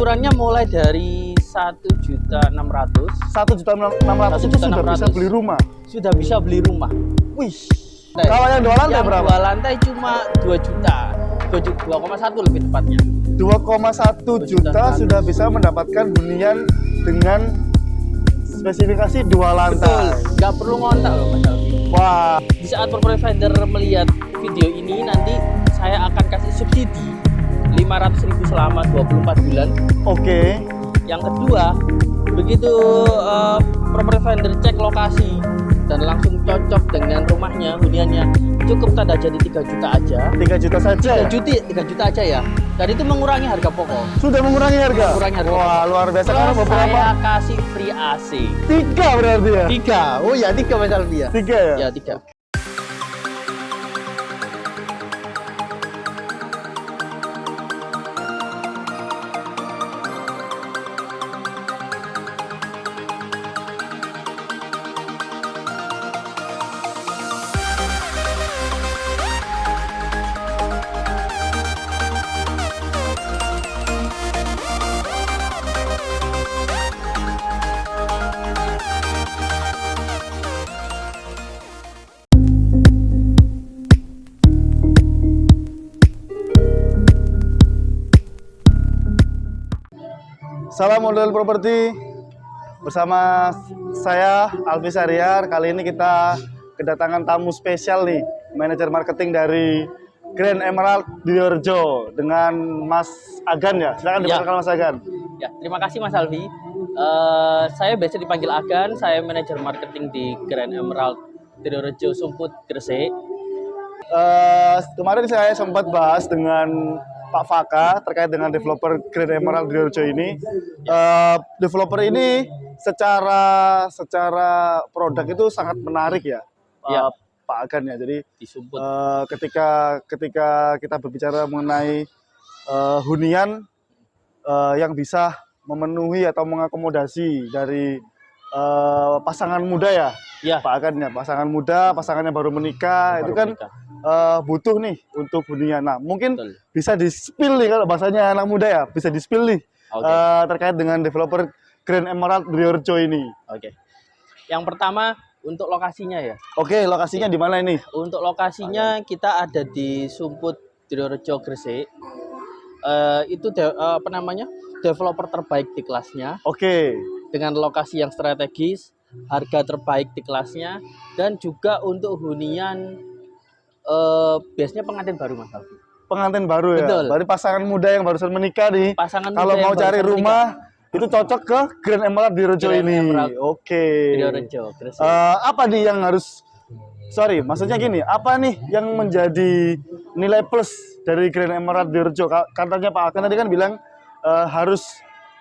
Angsurannya mulai dari 1.600.000. 1.600.000 itu sudah bisa beli rumah. Sudah bisa beli rumah. Wih. Kalau yang 2 lantai yang berapa? 2 lantai cuma 2 juta. 2,1 lebih tepatnya. 2,1 juta sudah bisa mendapatkan hunian dengan spesifikasi 2 lantai. Betul, nggak perlu ngontak loh Mas Alfi. Wah. Di saat provider melihat video ini, nanti saya akan kasih subsidi 500.000 selama 24 bulan. Oke. Yang kedua, begitu provider cek lokasi dan langsung cocok dengan rumahnya, huniannya, cukup tanda jadi 3 juta aja. 3 juta saja. 3 juta aja ya. Dan itu mengurangi harga pokok. Sudah mengurangi harga. Mengurangi harga. Wah, luar biasa. Terus Karena beberapa saya kasih free AC. 3 berarti ya. 3. Oh ya, 3 Mas Alfi ya. 3 ya? Ya, 3. Salam modal properti bersama saya Alfi Syariar. Kali ini kita kedatangan tamu spesial nih, manajer marketing dari Grand Emerald Diorejo dengan Mas Agan ya. Silakan diperkenalkan Mas Agan. Ya, terima kasih Mas Alfi. Saya biasa dipanggil Agan, saya manajer marketing di Grand Emerald Diorejo Sumput Gresik. Kemarin saya sempat bahas dengan Pak Faka terkait dengan developer Grand Emerald Diorejo ini. Developer ini secara produk itu sangat menarik ya, Ya. Pak Agan ya. Jadi Disumput. ketika kita berbicara mengenai hunian yang bisa memenuhi atau mengakomodasi dari pasangan muda ya, Ya. Pak Agan ya, pasangan muda, pasangan yang baru menikah, itu kan butuh nih untuk hunian. Nah, mungkin Betul. bisa di-spill nih kalau bahasanya anak muda ya, bisa di-spill nih terkait dengan developer Grand Emerald Diorejo ini. Oke. Yang pertama untuk lokasinya ya. Oke, lokasinya di mana ini? Untuk lokasinya kita ada di Sumput Diorejo Gresik. Itu developer terbaik di kelasnya. Oke. Dengan lokasi yang strategis, harga terbaik di kelasnya, dan juga untuk hunian biasanya pengantin baru Mas Alfi. Pengantin baru ya. Betul. Berarti pasangan muda yang barusan menikah nih. Pasangan muda kalau yang mau cari barusan rumah itu cocok ke Grand Emerald Diorejo Grand ini. Emerald Oke. Diorejo Gresik. Apa nih yang harus maksudnya gini, apa nih yang menjadi nilai plus dari Grand Emerald Diorejo? Katanya Pak Akan tadi kan bilang harus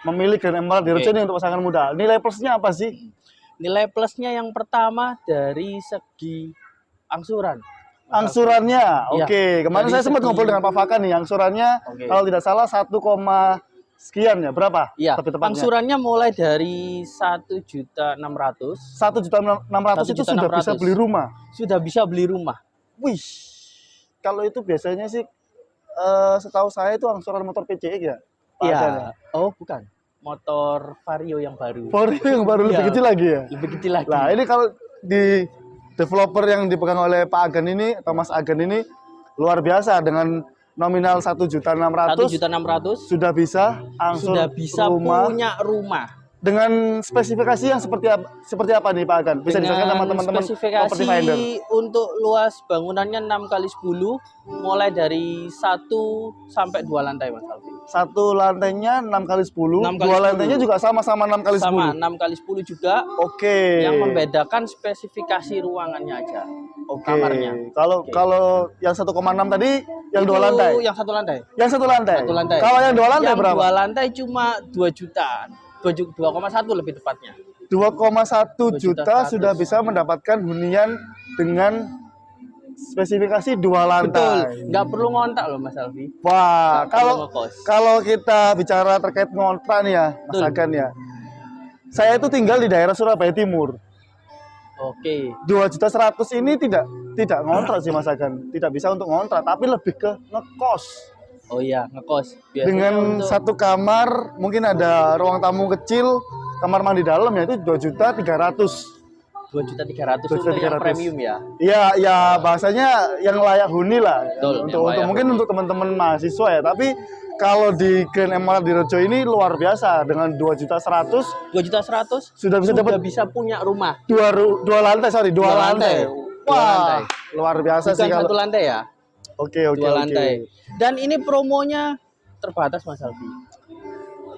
memilih Grand Emerald Diorejo ini untuk pasangan muda. Nilai plusnya apa sih? Nilai plusnya yang pertama dari segi angsuran. Angsurannya, Iya. oke. Kemarin Dari saya sempat segi- ngobrol dengan Pak Faka nih, angsurannya Oke. kalau tidak salah 1, sekian ya, berapa? Iya, Lebih tepatnya. angsurannya mulai dari 1.600.000. 1.600.000 itu sudah bisa 1.600.000. beli rumah. Sudah bisa beli rumah. Wih, kalau itu biasanya sih setahu saya itu angsuran motor PCX ya, Pak Agan ya? Iya. Oh, bukan. Motor Vario yang baru. Vario yang baru lebih Iya. kecil lagi ya. Lebih kecil lagi. Nah, ini kalau di developer yang dipegang oleh Pak Agan ini atau Mas Agan ini luar biasa, dengan nominal 1.600.000 1.600.000 sudah bisa angsur sudah bisa rumah punya rumah. dengan spesifikasi yang seperti apa nih Pak Agan? Bisa dijelaskan sama teman-teman spesifikasi property finder. untuk luas bangunannya 6x10, mulai dari 1 sampai 2 lantai Mas Alfi. Satu lantainya 6x10, 6x10. dua lantainya juga sama-sama 6x10. Sama 6x10 juga. Oke. Yang membedakan spesifikasi ruangannya aja. Oke. Kamarnya. Kalau Oke. kalau yang 1,6 tadi yang 2 lantai. Yang 1 lantai. Yang 1 lantai. 1 lantai. Kalau yang 2 lantai Yang berapa? 2 lantai cuma 2 juta. 2,1 lebih tepatnya. 2,1 juta 2.100.000. sudah bisa mendapatkan hunian dengan spesifikasi 2 lantai. Betul. Nggak perlu ngontak loh Mas Alfi. Wah, Nggak perlu ngekos. kalau kita bicara terkait ngontrak nih ya, Mas Betul. Agan ya. Saya itu tinggal di daerah Surabaya Timur. Oke. 2.100.000 ini tidak ngontrak sih Mas Agan. Tidak bisa untuk ngontrak, tapi lebih ke ngekos. Oh iya, ngekos. Biasanya Dengan untuk satu kamar, mungkin ada ruang tamu kecil, kamar mandi dalam ya itu 2.300.000. 2.300.000 2.300.000. untuk yang premium ya. Iya, ya bahasanya yang layak huni lah. Betul, yang Untuk layak mungkin huni. untuk teman-teman mahasiswa ya. Tapi kalau di Grand Emerald di Rejo ini luar biasa dengan 2.100.000 2.100.000 sudah bisa dapat bisa punya rumah. dua lantai, sorry, dua Dua lantai. lantai. Dua Wah, lantai. luar biasa Bukan sih kalau. satu lantai ya, Oke, oke, dua oke. lantai. Dan ini promonya terbatas Mas Alfi.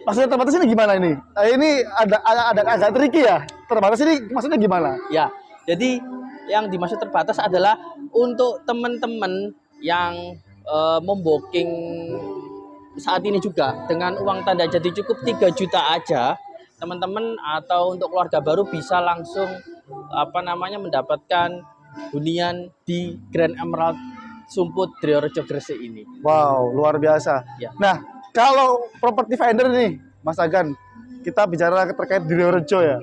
Maksudnya terbatas ini gimana ini? Ini ada agak tricky ya. Terbatas ini maksudnya gimana? Ya, jadi yang dimaksud terbatas adalah untuk teman-teman yang membooking saat ini juga dengan uang tanda jadi cukup 3 juta aja, teman-teman atau untuk keluarga baru bisa langsung mendapatkan hunian di Grand Emerald Sumput Driorejo Gresik ini. Wow, luar biasa. Ya. Nah, kalau property finder nih, Mas Agan, kita bicara terkait Driorejo ya.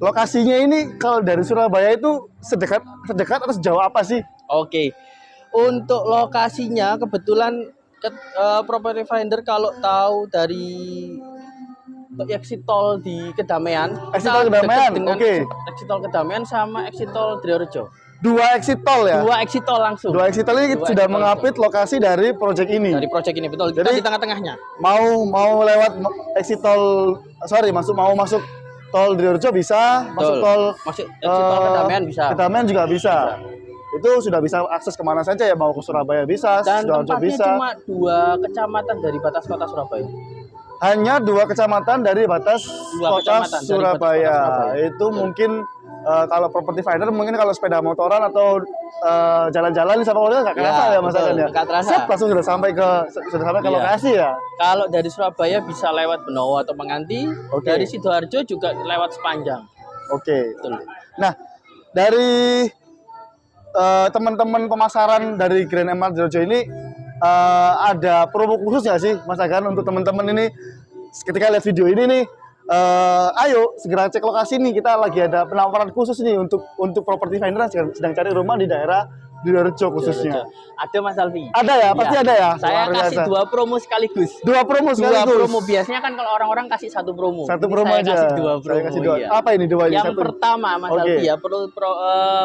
Lokasinya ini kalau dari Surabaya itu sedekat atau sejauh apa sih? Oke, untuk lokasinya kebetulan Property Finder kalau tahu dari exit tol di Kedamaian, Exit tol Kedamaian, dekat dengan oke. exit tol Kedamaian sama exit tol Driorejo. Dua exit tol ya? Dua exit tol langsung. Dua exit tol ini Dua sudah exit tol mengapit lokasi dari proyek ini. dari proyek ini, betul. Kita Jadi- di tengah-tengahnya. Mau lewat exit tol, mau masuk tol Driorejo bisa, masuk Betul. tol Masuk exit tol Kedamaian bisa. Kedamaian juga bisa. Itu sudah bisa akses kemana saja ya, mau ke Surabaya bisa, Dan Sidoarjo tempatnya bisa. cuma 2 kecamatan dari batas kota Surabaya. Hanya 2 kecamatan dari batas Dua kota kecamatan dari Surabaya. batas kota Surabaya. Itu mungkin kalau property finder mungkin kalau sepeda motoran atau jalan-jalan sama orang nggak kerasa ya Mas betul, Agan ya. nggak terasa. Set, langsung sudah sampai ke Iya. lokasi ya. Kalau dari Surabaya bisa lewat Benowo atau Penganti, Oke. dari Sidoarjo juga lewat Sepanjang. Oke. Betul. Nah, dari teman-teman pemasaran dari Grand Emerald Driorejo ini ada promo khusus nggak sih Mas Agan untuk teman-teman ini ketika lihat video ini nih, ayo segera cek lokasi nih, kita lagi ada penawaran khusus nih untuk property finder yang sedang cari rumah di daerah Driorejo khususnya. Ada Mas Alfi. Ada ya, pasti ada ya. Saya Luar kasih biasa. 2 promo sekaligus. 2 promo Dua sekaligus. promo. Biasanya kan kalau orang-orang kasih 1 promo. Satu Ini promo saya aja. Kasih 2 promo. Saya kasih 2. Iya. Apa ini 2 Yang satu? pertama Mas Oke. Alfi ya, perlu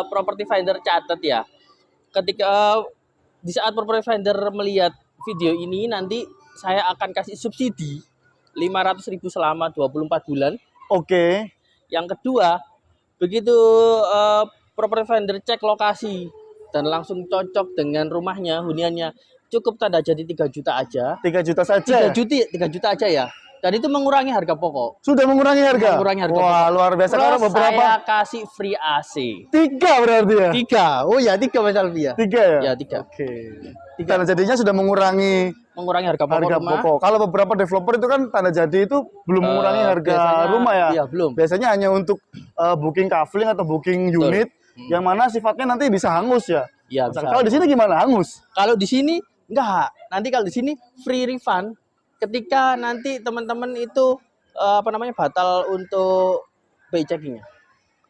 property finder catat ya. Ketika di saat property finder melihat video ini, nanti saya akan kasih subsidi 500.000 selama 24 bulan. Oke. Yang kedua, begitu property finder cek lokasi dan langsung cocok dengan rumahnya, huniannya, cukup tanda jadi 3 juta aja. 3 juta saja. 3 juta aja ya. Dan itu mengurangi harga pokok. Sudah mengurangi harga. Mengurangi harga Wah, pokok. luar biasa. Karena Terus beberapa saya kasih free AC. 3 berarti ya. 3. Oh ya, 3 Mas Alfi ya. 3 ya? Ya, 3. Oke. Tiga. Tanda jadinya sudah mengurangi Mengurangi harga pokok harga rumah. pokok. Kalau beberapa developer itu kan tanda jadi itu belum mengurangi harga biasanya- rumah ya. Iya, belum. Biasanya hanya untuk booking kafling atau booking Betul. unit yang mana sifatnya nanti bisa hangus ya. Iya, bisa. Kalau di sini gimana? Hangus? Kalau di sini enggak. Nanti kalau di sini free refund ketika nanti teman-teman itu batal untuk BI checkingnya.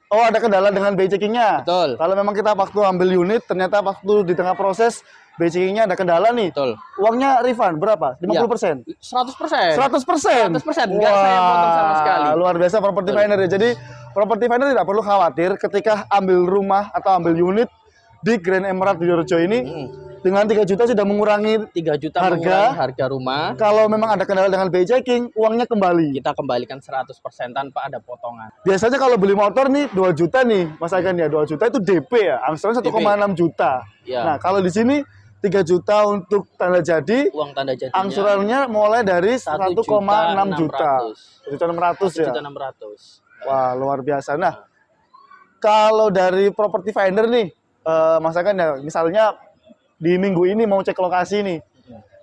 Oh, ada kendala dengan BI checkingnya. Betul. Kalau memang kita waktu ambil unit ternyata waktu di tengah proses BI checkingnya ada kendala nih. Betul. Uangnya refund berapa? 50%? 100%. 100%. 100%, nggak saya potong sama sekali. Luar biasa property Betul. finder ya. Jadi property finder tidak perlu khawatir ketika ambil rumah atau ambil unit di Grand Emerald Driorejo ini dengan 3 juta sudah mengurangi. 3 juta Harga. mengurangi harga rumah. Kalau memang ada kendala dengan BI checking, uangnya kembali. Kita kembalikan 100% tanpa ada potongan. Biasanya kalau beli motor nih 2 juta nih, Mas Agan ya, 2 juta itu DP ya, angsuran 1,6 juta. Ya. Nah, kalau di sini 3 juta untuk tanda jadi, Uang tanda jadinya angsurannya mulai dari 1,6 juta. 1.600 ya. 1.600. Wah, luar biasa. Nah, kalau dari property finder nih, Mas Agan ya, misalnya di minggu ini mau cek lokasi nih,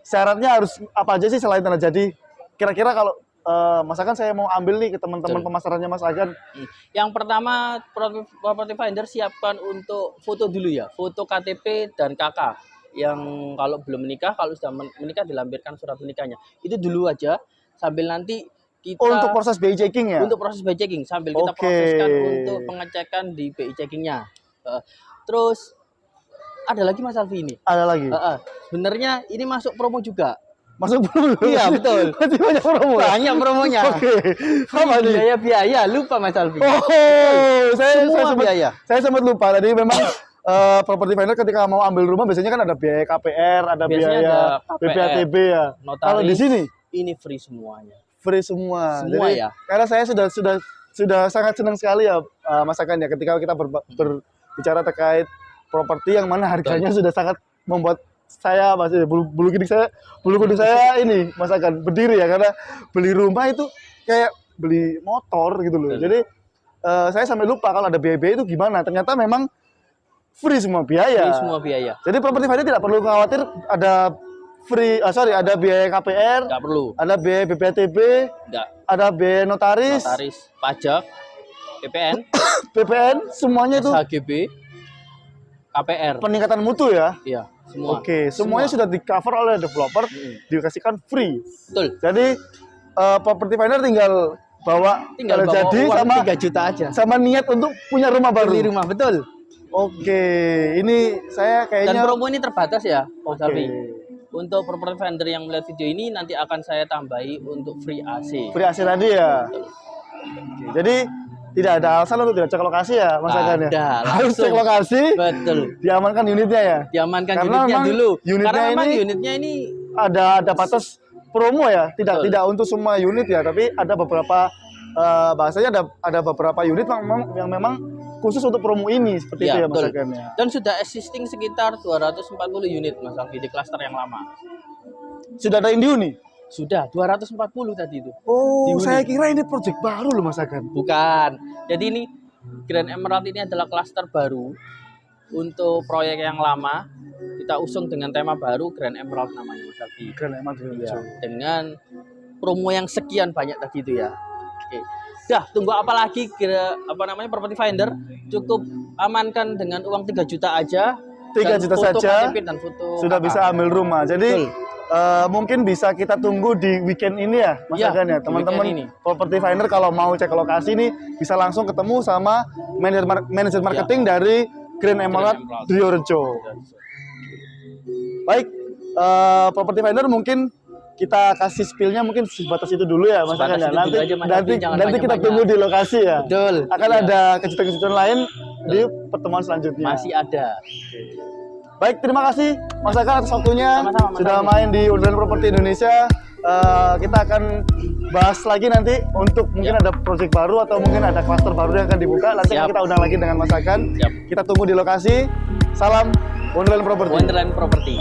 syaratnya harus apa aja sih selain tanda jadi? Kira-kira kalau Mas Agan saya mau ambil nih ke teman-teman Betul. pemasarannya Mas Agan. Yang pertama, property finder siapkan untuk foto dulu ya, foto KTP dan KK. Yang kalau belum menikah, kalau sudah menikah dilampirkan surat menikahnya. Itu dulu aja sambil nanti kita Untuk proses BI checking ya? untuk proses BI checking sambil kita Oke. proseskan untuk pengecekan di BI checkingnya. Terus ada lagi Mas Alfi ini. Ada lagi. Sebenarnya ini masuk promo juga. Masuk promo. Iya, betul. Masih banyak promo. Ya? Banyak promonya. Oke. Apa nih? Biaya-biaya, lupa Mas Alfi. Oh, Semua biaya. Saya sempat lupa tadi memang property finder ketika mau ambil rumah biasanya kan ada biaya KPR, ada Biasanya biaya ada KPR, BPATB ya. notaris. Kalau di sini Ini free semuanya. free semua. Semua Jadi, ya. Karena saya sudah sangat senang sekali ya masakan ya ketika kita berbicara terkait properti yang mana harganya sudah sangat membuat saya masih bulu kuduk saya ini masakan berdiri ya, karena beli rumah itu kayak beli motor gitu loh. Betul. Jadi saya sampai lupa kalau ada biaya itu gimana. Ternyata memang free semua biaya. Free semua biaya. Jadi properti finder tidak perlu khawatir ada ada biaya KPR, Nggak perlu. ada biaya BPATB, Nggak. ada biaya notaris, Pajak, PPN, PPN, semuanya itu SHGB, KPR. peningkatan mutu ya. Iya, semua. Oke, semuanya sudah di cover oleh developer, dikasihkan free. Betul. Jadi property finder tinggal bawa Tinggal kalau bawa jadi uang sama 3 juta aja. sama niat untuk punya rumah baru. Beli rumah, betul. Oke, ini saya Dan kayaknya promo ini terbatas ya, Mas Oke. Alfi. Untuk property vendor yang melihat video ini nanti akan saya tambahi untuk free AC. free AC tadi ya. Betul. Oke, jadi tidak ada alasan untuk tidak cek lokasi ya, Mas Agan ya. Ada, Harus langsung. cek lokasi, Betul. diamankan unitnya ya. Diamankan Karena unitnya memang dulu. unitnya Karena memang ini- unitnya ini Ada batas promo ya, Betul. tidak untuk semua unit ya, tapi ada beberapa bahasanya ada beberapa unit yang memang khusus untuk promo ini seperti Ya, itu ya Mas betul. Agan ya. dan sudah existing sekitar 240 unit Mas Alfi di klaster yang lama. Sudah ada Indiu nih. Sudah 240 tadi itu. Oh, Di unit. saya kira ini project baru loh Mas Agan. Bukan. Jadi ini Grand Emerald ini adalah klaster baru untuk proyek yang lama. Kita usung dengan tema baru Grand Emerald namanya Mas Alfi. Keren emang Ya, dengan promo yang sekian banyak tadi itu ya. Oke. Dah, tunggu apa lagi property finder cukup amankan dengan uang 3 juta aja. 3 dan juta foto saja KTP dan foto sudah KK. bisa ambil rumah. Jadi Betul. mungkin bisa kita tunggu di weekend ini ya, Mas Iya, Agan ya. di Teman-teman weekend ini. property finder kalau mau cek lokasi nih bisa langsung ketemu sama manajer marketing dari Grand Emerald Emerald. Driorejo. Baik, property finder mungkin kita kasih spillnya mungkin sebatas itu dulu ya Mas Sebatas Agan ya. itu Nanti dulu aja, Mas nanti Alfi, jangan nanti kita banyak-banyak. tunggu di lokasi ya. Betul. Akan Iya. ada kejutan-kejutan lain di pertemuan selanjutnya. Masih ada. Baik, terima kasih Mas Agan atas waktunya. Sama-sama, Mas Sudah Alfi. main di Wonderland Property Indonesia. Kita akan bahas lagi nanti untuk mungkin ada proyek baru atau mungkin ada klaster baru yang akan dibuka. Nanti Siap. kita undang lagi dengan Mas Agan. Siap. Kita tunggu di lokasi. Salam Wonderland Property. Wonderland Property.